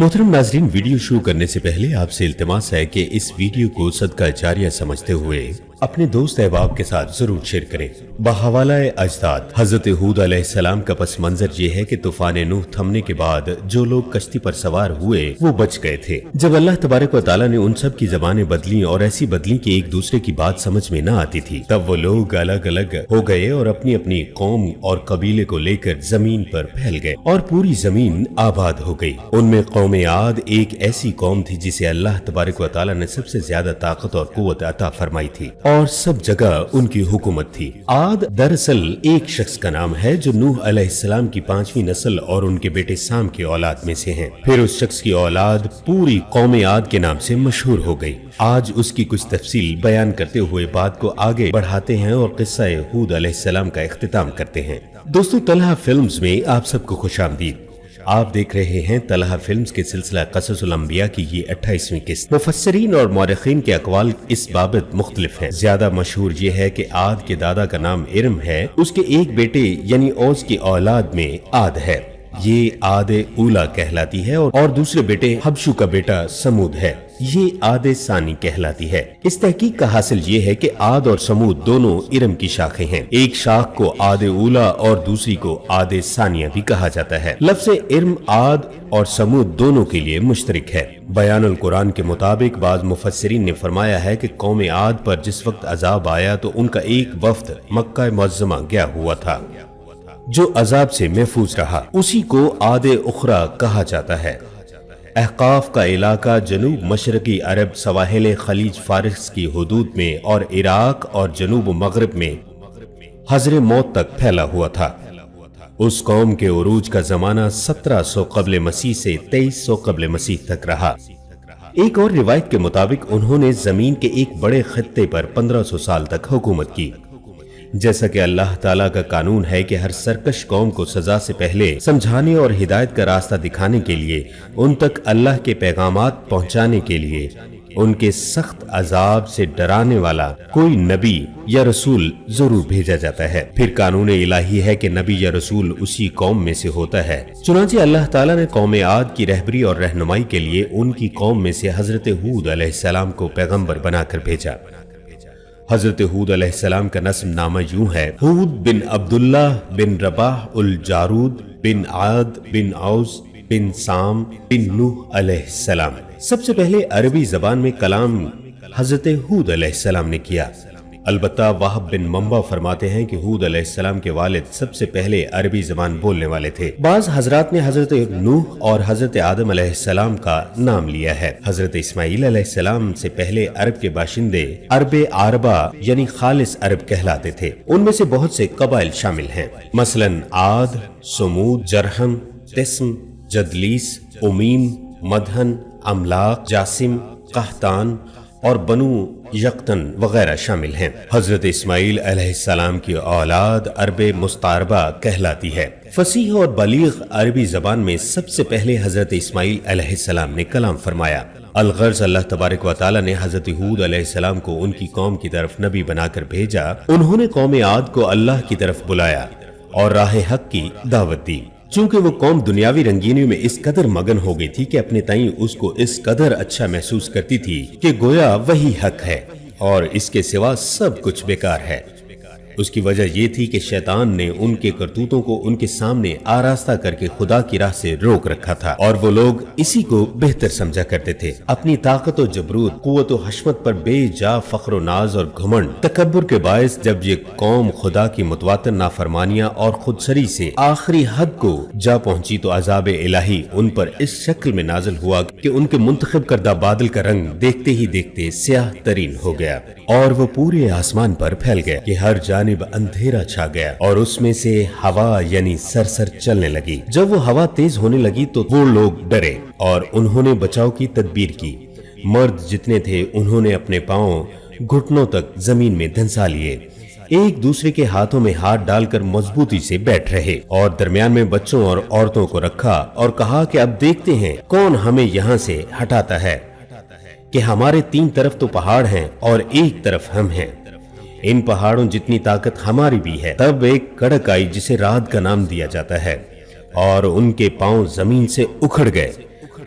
मोहतरम नाजरीन, वीडियो शुरू करने से पहले आपसे इल्तिमास है कि इस वीडियो को सदका जारिया समझते हुए अपने दोस्त अहबाब के साथ जरूर शेयर करें। बहवाला अजदाद हजरत हूद अलैहिस्सलाम का पस मंजर ये है कि तूफान नूह थमने के बाद जो लोग कश्ती पर सवार हुए वो बच गए थे। जब अल्लाह तबारक व तआला ने उन सब की जबानें बदली और ऐसी बदली कि एक दूसरे की बात समझ में न आती थी, तब वो लोग अलग अलग हो गए और अपनी अपनी कौम और कबीले को लेकर जमीन पर फैल गए और पूरी जमीन आबाद हो गई। उनमें कौम आद एक ऐसी कौम थी जिसे अल्लाह तबारक व तआला ने सबसे ज्यादा ताकत और कुव्वत अता फरमाई थी और सब जगह उनकी हुकूमत थी। आद दरअसल एक शख्स का नाम है जो नूह अलैहिस्सलाम की 5वीं नस्ल और उनके बेटे साम की औलाद में से हैं। फिर उस शख्स की औलाद पूरी कौम आद के नाम से मशहूर हो गई। आज उसकी कुछ तफसील बयान करते हुए बात को आगे बढ़ाते हैं और किस्सा हूद अलैहिस्सलाम का इख्तिताम करते हैं। दोस्तों, तलहा फिल्म्स में आप सबको खुशामदीद। आप देख रहे हैं तलहा फिल्म्स के सिलसिला क़ससुल अंबिया की ये 28वीं किस्त। मुफस्सिरीन और मौरखीन के अक़वाल इस बाबत मुख्तलिफ हैं। ज्यादा मशहूर ये है कि आद के दादा का नाम इरम है, उसके एक बेटे यानी औस की औलाद में आद है, ये आद ऊला कहलाती है और दूसरे बेटे हबशु का बेटा समूद है, ये आद सानी कहलाती है। इस तहकीक का हासिल ये है कि आद और समूद दोनों इरम की शाखें हैं। एक शाख को आद ऊला और दूसरी को आद सानिया भी कहा जाता है। लफ्ज़ इरम आद और समूद दोनों के लिए मुश्तरिक है। बयानुल कुरान के मुताबिक बाज़ मुफस्सिरीन ने फरमाया है कि कौम आद पर जिस वक्त अजाब आया तो उनका एक वफ्द मक्का मुअज़्ज़मा गया हुआ था जो अजाब से महफूज रहा, उसी को आद उखरा कहा जाता है। अहकाफ का इलाका जनूब मशरकी अरब सवाहिल खलीज फारिस की हुदूद में और इराक और जनूब मगरब में हजर मौत तक फैला हुआ था। उस कौम के उरूज का जमाना 1700 क़ब्ल मसीह से 2300 क़ब्ल मसीह तक रहा। एक और रिवायत के मुताबिक उन्होंने जमीन के एक बड़े खित्ते पर 1500 साल तक हुकूमत की। जैसा कि अल्लाह ताला का कानून है कि हर सरकश कौम को सजा से पहले समझाने और हिदायत का रास्ता दिखाने के लिए, उन तक अल्लाह के पैगामात पहुंचाने के लिए, उनके सख्त अजाब से डराने वाला कोई नबी या रसूल जरूर भेजा जाता है। फिर कानून इलाही है कि नबी या रसूल उसी कौम में से होता है। चुनांचे अल्लाह ताला ने कौम आद की रहबरी और रहनुमाई के लिए उनकी कौम में से हजरत हूद अलैहिस्सलाम को पैगंबर बनाकर भेजा। हजरत हूद अलैहिस्सलाम का नस्ब नामा यूं है: हूद बिन अब्दुल्लाह बिन रबाह उल जारूद बिन आद बिन औस बिन साम बिन नूह अलैहिस्सलाम। सबसे पहले अरबी जबान में कलाम हजरत हूद अलैहिस्सलाम ने किया। अलबत्ता वाहब बिन मंबा फरमाते हैं कि हूद अलैहिस्सलाम के वालिद सबसे पहले अरबी जबान बोलने वाले थे। बाज हजरात ने हजरत नूह और हजरत आदम अलैहिस्सलाम का नाम लिया है। हजरत इस्माईल अलैहिस्सलाम से पहले अरब के बाशिंदे अरब आरबा यानी खालिस अरब कहलाते थे। उनमें से बहुत से कबाइल शामिल हैं, मसलन आद, समूद, जरहम, तिस्म, जदलीस, उमीम, मदहन, अमलाक, जासिम, कहतान और बनु यक्तन वगैरह शामिल हैं। हजरत इस्माईल अलैहिस्सलाम की औलाद अरब मुस्तारबा कहलाती है। फसीह और बलीग अरबी जबान में सबसे पहले हजरत इस्माईल अलैहिस्सलाम ने कलाम फरमाया। अलगर्ज अल्लाह तबारक व तआला ने हजरत हूद अलैहिस्सलाम को उनकी कौम की तरफ नबी बनाकर भेजा। उन्होंने कौम आद को अल्लाह की तरफ बुलाया और राह हक की दावत दी। चूंकि वो कौम दुनियावी रंगीनियों में इस कदर मगन हो गई थी कि अपने ताईं उसको इस कदर अच्छा महसूस करती थी कि गोया वही हक है और इसके सिवा सब कुछ बेकार है। उसकी वजह ये थी कि शैतान ने उनके करतूतों को उनके सामने आरास्ता करके खुदा की राह से रोक रखा था और वो लोग इसी को बेहतर समझा करते थे। अपनी ताकत और जबरूत, कुव्वत और हशमत पर बेजा फख्र और नाज और घमंड, तकब्बुर के बायस जब ये कौम खुदा की मुतवातिर नाफरमानियां और खुदसरी से आखिरी हद को जा पहुंची तो अजाब इलाही उन पर इस शक्ल में नाजिल हुआ कि उनके मुंतखब करदा बादल का रंग देखते ही देखते स्याह तरीन हो गया और वो पूरे आसमान पर फैल गया कि हर जानिब अंधेरा छा गया और उसमें से हवा यानी सरसर चलने लगी। जब वो हवा तेज होने लगी तो वो लोग डरे और उन्होंने बचाव की तदबीर की। मर्द जितने थे उन्होंने अपने पांव घुटनों तक जमीन में धंसा लिए, एक दूसरे के हाथों में हाथ डालकर मजबूती से बैठ रहे और दरमियान में बच्चों और औरतों को रखा और कहा कि अब देखते हैं कौन हमें यहाँ से हटाता है कि हमारे 3 तरफ तो पहाड़ हैं और एक तरफ हम हैं। इन पहाड़ों जितनी ताकत हमारी भी है। तब एक कड़क आई जिसे रात का नाम दिया जाता है और उनके पांव जमीन से उखड़ गए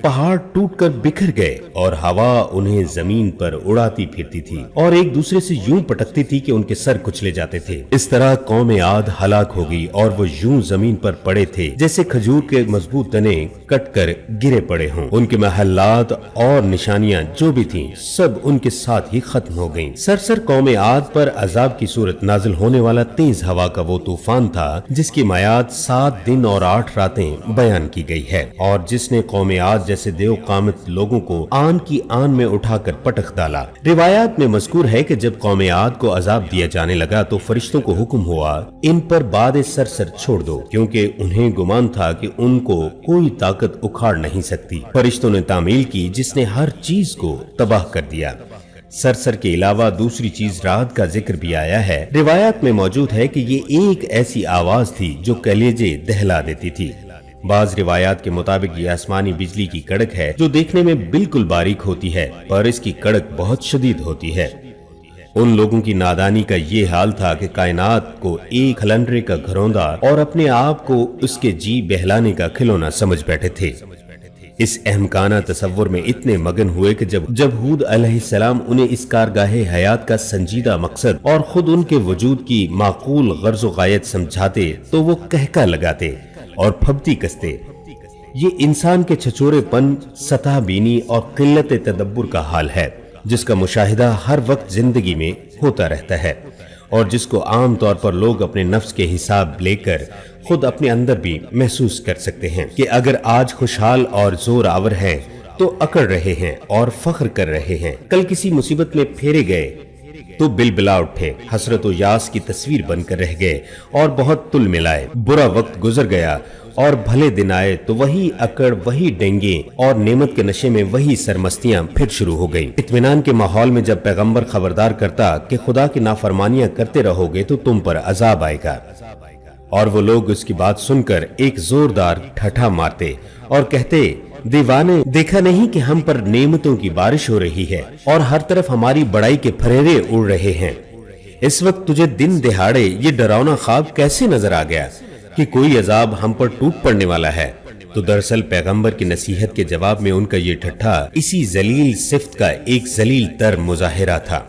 पहाड़ टूटकर बिखर गए और हवा उन्हें जमीन पर उड़ाती फिरती थी और एक दूसरे से यूं पटकती थी कि उनके सर कुचले जाते थे। इस तरह कौम आद हलाक हो गई और वो यूं जमीन पर पड़े थे जैसे खजूर के मजबूत तने कटकर गिरे पड़े हों। उनके महल्लात और निशानियां जो भी थीं सब उनके साथ ही खत्म हो गईं। सरसर कौम आद पर अजाब की सूरत नाजिल होने वाला तेज हवा का वो तूफान था जिसकी मयाद 7 दिन और 8 रातें बयान की गई है और जिसने कौम आद जैसे देव कामत लोगों को आन की आन में उठाकर पटक डाला। रिवायात में मज़कूर है कि जब कौम आद को अजाब दिया जाने लगा तो फरिश्तों को हुक्म हुआ इन पर बाद सरसर छोड़ दो, क्योंकि उन्हें गुमान था कि उनको कोई ताकत उखाड़ नहीं सकती। फरिश्तों ने तामील की जिसने हर चीज को तबाह कर दिया। सरसर के अलावा दूसरी चीज रात का जिक्र भी आया है। रिवायात में मौजूद है कि ये एक ऐसी आवाज थी जो कलेजे दहला देती थी। बाज रिवायात के मुताबिक ये आसमानी बिजली की कड़क है जो देखने में बिल्कुल बारीक होती है पर इसकी कड़क बहुत शदीद होती है। उन लोगों की नादानी का ये हाल था कि कायनात को एक खलंडरे का घरौंदा और अपने आप को उसके जी बहलाने का खिलौना समझ बैठे थे। इस अहमकाना तसव्वुर में इतने मगन हुए कि जब हूद अलैहिस्सलाम उन्हें इस कारगाहे हयात का संजीदा मकसद और खुद उनके वजूद की माकूल गर्ज़ो गायत समझाते तो वो कहका लगाते और फबती कसते। ये इंसान के छछोरेपन, सतह बीनी और किल्लत तदब्बुर का हाल है जिसका मुशाहिदा हर वक्त जिंदगी में होता रहता है और जिसको आम तौर पर लोग अपने नफ्स के हिसाब लेकर खुद अपने अंदर भी महसूस कर सकते हैं कि अगर आज खुशहाल और जोर आवर हैं तो अकड़ रहे हैं और फख्र कर रहे हैं, कल किसी मुसीबत में फेरे गए तो बिलबिला उठे, हसरत और यास की तस्वीर बनकर रह गए और बहुत तुल मिलाए। बुरा वक्त गुजर गया और भले दिन आए तो वही अकड़, वही डेंगे और नेमत के नशे में वही सरमस्तियां फिर शुरू हो गई। इत्मीनान के माहौल में जब पैगंबर खबरदार करता कि खुदा की नाफरमानियां करते रहोगे तो तुम पर अजाब आएगा और वो लोग उसकी बात सुनकर एक जोरदार ठठा मारते और कहते, दीवाने, देखा नहीं कि हम पर नेमतों की बारिश हो रही है और हर तरफ हमारी बड़ाई के फरेरे उड़ रहे हैं। इस वक्त तुझे दिन दिहाड़े ये डरावना ख्वाब कैसे नजर आ गया कि कोई अजाब हम पर टूट पड़ने वाला है? तो दरअसल पैगंबर की नसीहत के जवाब में उनका ये ठट्ठा इसी जलील सिफ्त का एक जलील तर मुजाहिरा था।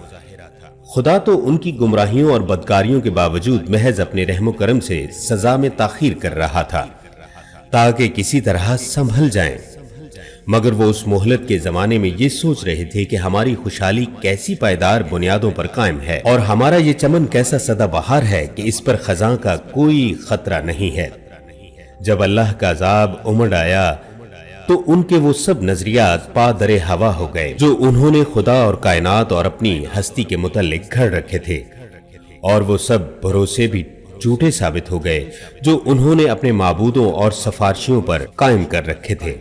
खुदा तो उनकी गुमराहियों और बदकारियों के बावजूद महज अपने रहमो करम से सजा में ताखीर कर रहा था ताकि किसी तरह संभल जाएं। मगर वो उस मोहलत के जमाने में ये सोच रहे थे कि हमारी खुशहाली कैसी पायदार बुनियादों पर कायम है और हमारा ये चमन कैसा सदाबहार है कि इस पर खजा का कोई खतरा नहीं है। जब अल्लाह का अजाब उमड़ आया तो उनके वो सब नजरियात पादरे हवा हो गए जो उन्होंने खुदा और कायनात और अपनी हस्ती के मुतल्लिक घड़ रखे थे और वो सब भरोसे भी झूठे साबित हो गए जो उन्होंने अपने माबूदों और सफारशियों पर कायम कर रखे थे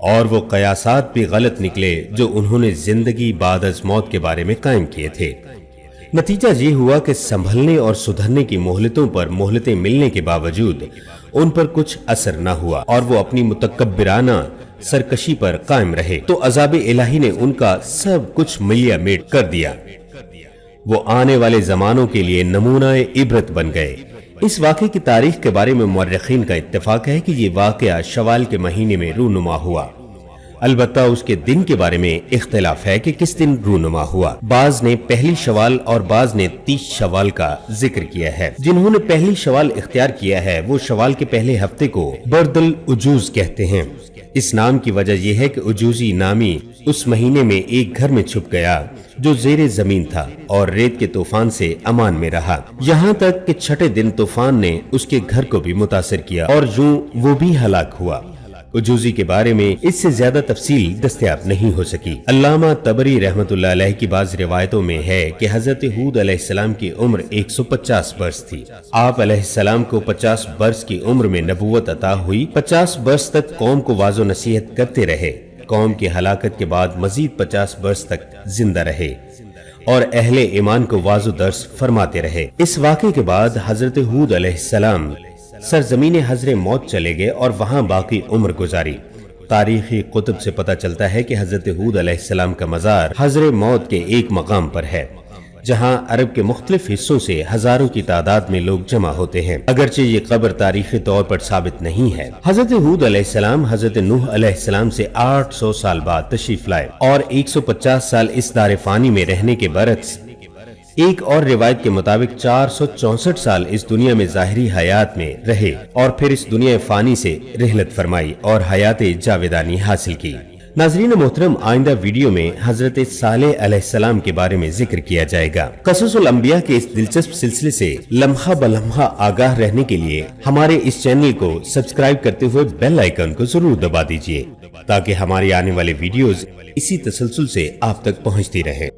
और वो कयासात भी गलत निकले जो उन्होंने जिंदगी बाद अज मौत के बारे में कायम किए थे। नतीजा ये हुआ कि संभलने और सुधरने की मोहलतों पर मोहलतें मिलने के बावजूद उन पर कुछ असर न हुआ और वो अपनी मुतकब्बिराना सरकशी पर कायम रहे। तो अजाब इलाही ने उनका सब कुछ मिलिया मेट कर दिया। वो आने वाले जमानों के लिए नमूना इबरत बन गए। इस वाक़े की तारीख के बारे में मुअर्रिखीन का इत्तेफाक है कि ये वाक़या शवाल के महीने में रूनुमा हुआ। अलबत्ता उसके दिन के बारे में इख्तिलाफ है कि किस दिन रूनुमा हुआ। बाज ने पहली शवाल और बाज ने 30 शवाल का जिक्र किया है। जिन्होंने पहली शवाल इख्तियार किया है वो शवाल के पहले हफ्ते को बर्दल उजूज कहते हैं। इस नाम की वजह यह है कि उजूजी नामी उस महीने में एक घर में छुप गया जो जेरे जमीन था और रेत के तूफान से अमान में रहा, यहाँ तक कि छठे दिन तूफान ने उसके घर को भी मुतासिर किया और यूं वो भी हलाक हुआ। उजूजी के बारे में इससे ज्यादा तफसील दस्तयाब नहीं हो सकी। अल्लामा तबरी रहमतुल्लाह अलैह की बाज रिवायतों में है कि हजरत हूद अलैहिस्सलाम की उम्र 150 बरस थी। आप अलैहिस्सलाम को 50 बरस की उम्र में नबूवत अता हुई। 50 बरस तक कौम को वाजो नसीहत करते रहे। कौम की हलाकत के बाद मजीद 50 बरस तक जिंदा रहे और अहले ईमान को वाजो दर्स फरमाते रहे। इस वाक़े के बाद हजरत हूद अलैहिस्सलाम सरजमीन हजरे मौत चले गए और वहां बाकी उम्र गुजारी। तारीखी कुतुब से पता चलता है कि हजरत हूद अलैहिस्सलाम का मजार हजरे मौत के एक मकाम पर है جہاں عرب کے مختلف حصوں سے ہزاروں کی تعداد میں لوگ جمع ہوتے ہیں۔ اگرچہ یہ قبر تاریخی طور پر ثابت نہیں ہے۔ حضرت ہود علیہ السلام حضرت نوح علیہ السلام سے 800 سال بعد تشریف لائے اور 150 سال اس دار فانی میں رہنے کے برعکس ایک اور روایت کے مطابق 464 سال اس دنیا میں ظاہری حیات میں رہے اور پھر اس دنیا فانی سے رحلت فرمائی اور حیات جاویدانی حاصل کی۔ ناظرین محترم، آئندہ ویڈیو میں حضرت صالح علیہ السلام کے بارے میں ذکر کیا جائے گا۔ قصص الانبیاء کے اس دلچسپ سلسلے سے لمحہ بلمحہ آگاہ رہنے کے لیے ہمارے اس چینل کو سبسکرائب کرتے ہوئے بیل آئیکن کو ضرور دبا دیجیے تاکہ ہماری آنے والے ویڈیوز اسی تسلسل سے آپ تک پہنچتی رہیں۔